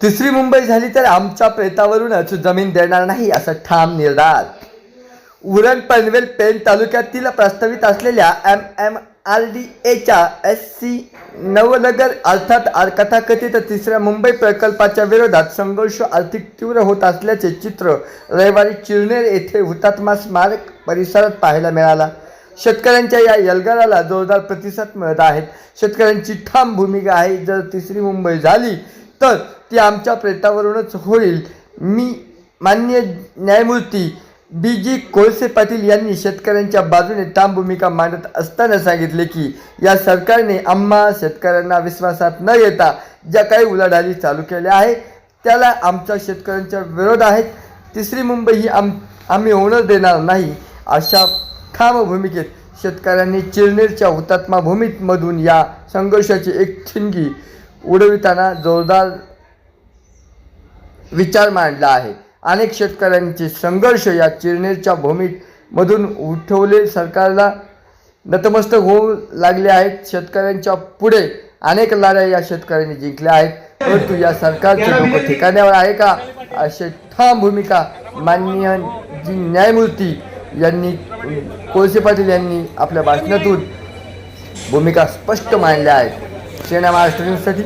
तिसरी मुंबई झाली तर आमच्या प्रेतावरूनच जमीन देणार नाही असा ठाम निर्धार. उरण पनवेल पेण तालुक्यातील प्रस्तावित असलेल्या MMRDAच्या SC नवनगर अर्थात कथाकथित तिसऱ्या मुंबई प्रकल्पाच्या विरोधात संघर्ष आर्थिक तीव्र होत असल्याचे चित्र रविवारी चिरनेर येथे हुतात्मा स्मारक परिसरात पाहायला मिळाला. शेतकऱ्यांच्या या एल्गाराला जोरदार प्रतिसाद मिळत आहेत. शेतकऱ्यांची ठाम भूमिका आहे, जर तिसरी मुंबई झाली तर ती आमच्या प्रेतावरूनच होईल. माननीय न्यायमूर्ती BG कोळसे पाटील यांनी शेतकऱ्यांच्या बाजूने ठाम भूमिका मांडत असताना सांगितले की या सरकारने आम्हा शेतकऱ्यांना विश्वासात न येता ज्या काही उलाढाली चालू केल्या आहेत त्याला आमच्या शेतकऱ्यांच्या विरोध आहेत. तिसरी मुंबई ही आम्ही होणं देणार नाही अशा ठाम भूमिकेत शेतकऱ्यांनी चिरनेरच्या हुतात्मा भूमीमधून या संघर्षाची एक ठिणगी उडविताना जोरदार विचार मांडला आहे. अनेक शेतकऱ्यांचे संघर्ष या चिरनेरच्या भूमीमधून उठवले सरकारला नतमस्तक होऊ लागले आहेत. शेतकऱ्यांच्या पुढे अनेक लढाया या शेतकऱ्यांनी जिंकल्या आहेत, परंतु या सरकारचे डोकं ठिकाण्यावर आहे का अशी ठाम भूमिका माननीय न्यायमूर्ती यांनी कोळसे पाटील यांनी आपल्या भाषणातून भूमिका स्पष्ट मांडल्या आहेत. सेना महाराष्ट्र न्यूजसाठी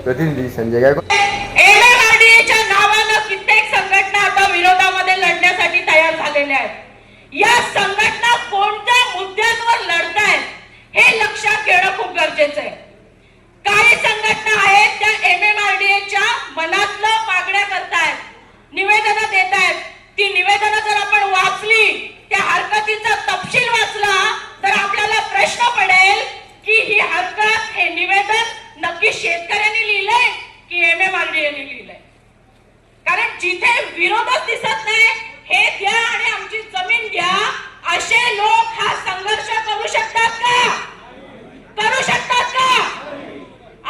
प्रतिनिधी संजय गायकवाड. MMRDAच्या नावानं कित्येक संघटना आता विरोधामध्ये लढण्यासाठी तयार झालेल्या आहेत. या संघटना कोणत्या मुद्द्यांवर लढतायत हे लक्षात घेणं खूप गरजेचं आहे. काही संघटना आहेत त्या MMRDAच्या मनातलं मागण्या करतायत, निवेदनं देत आहेत. ती निवेदनं जर आपण वाचली, त्या हरकतीचा तपशील वाचला तर आपल्याला प्रश्न पडेल की ही हरकत, हे निवेदन नक्की शेतकऱ्यांनी लिहिलंय की MMRDAने लिहिलंय. कारण जिथे विरोधच दिसत नाही, हे द्या आणि आमची जमीन द्या असे लोक हा संघर्ष करू शकतात का? करू शकतात का?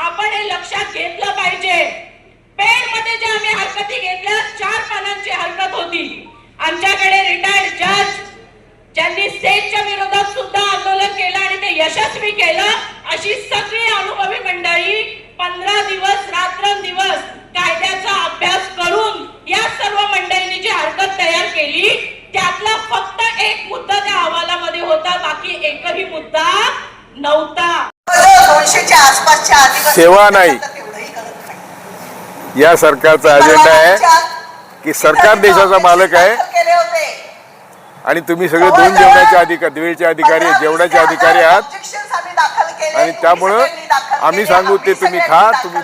आपण हे लक्षात घेतलं पाहिजे. पेण मध्ये जे आम्ही हरकती घेतल्या, 4 पानांची हरकत होती. आमच्याकडे रिटायर्ड जज ज्यांनी सेटच्या विरोधात सुद्धा आंदोलन केलं आणि ते यशस्वी केलं, अशी सगळी अनुभवी मंडळी 15 दिवस रात्रंदिवस कायद्याचा अभ्यास करून या सर्व मंडळींनी जी हरकत तयार केली, त्यातला फक्त एक मुद्दा त्या अहवालामध्ये होता, बाकी एकही मुद्दा नव्हता. 200च्या आसपासच्या सेवा नाही, या सरकारचा अजेंडा आहे की सरकार देशाचा मालक आहे आणि तुम्ही सगळे दोन जेवणाचे अधिकारी, वेळेचे अधिकारी, जेवणाचे अधिकारी आहात आणि त्यामुळं आम्ही सांगू ते तुम्ही खा. तुम्ही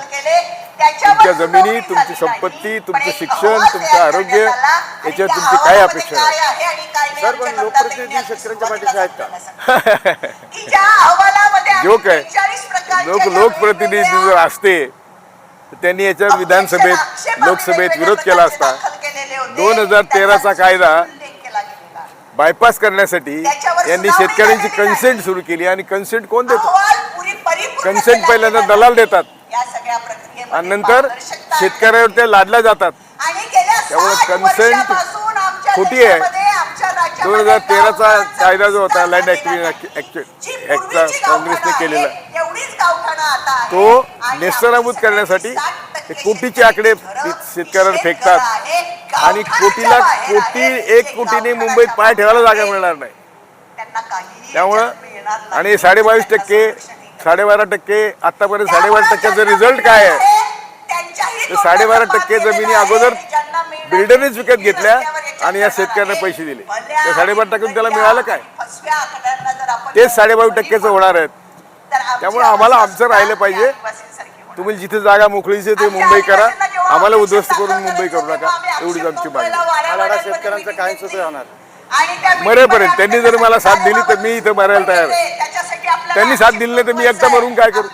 तुमच्या जमिनी, तुमची संपत्ती, तुमचं शिक्षण, तुमचं आरोग्य याच्यावर तुमची काय अपेक्षा आहे? सर, पण लोकप्रतिनिधी शेतकऱ्यांच्या पाठीशी आहेत का? जो काय लोकप्रतिनिधी जर असते तर त्यांनी याच्यावर विधानसभेत, लोकसभेत विरोध केला असता. 2013चा कायदा बायपास करण्यासाठी यांनी शेतकऱ्यांची कन्सेंट सुरू केली आणि कन्सेंट कोण देतो? कन्सेंट पहिल्यांदा दलाल देतात आणि नंतर शेतकऱ्यावर ते लादल्या जातात. त्यामुळे कन्सेंट खोटी आहे. 2013चा कायदा जो होता लँड ऍक्टचा काँग्रेसने केलेला, तो नेस्तनाबूत करण्यासाठी कोटीचे आकडे शेतकऱ्यांवर फेकतात आणि कोटीला एक कोटीने मुंबईत पाय ठेवायला जागा मिळणार नाही. त्यामुळं आणि 22.5%, 12.5%, आतापर्यंत 12.5%चा रिझल्ट काय आहे? तर 12.5% जमिनी अगोदर बिल्डरनेच विकत घेतल्या आणि या शेतकऱ्यांना पैसे दिले. त्या 12.5% त्याला मिळालं काय? तेच 22% होणार आहेत. त्यामुळे आम्हाला आमचं राहिलं पाहिजे. तुम्ही जिथे जागा मोकळीचे ते मुंबई करा, आम्हाला उद्ध्वस्त करून मुंबई करू नका, एवढीच आमची मागणी. शेतकऱ्यांचं काय सुद्धा होणार मरेपर्यंत त्यांनी जर मला साथ दिली तर मी इथं मरायला तयार आहे. त्यांनी साथ दिली नाही तर मी एकटा मरून काय करू?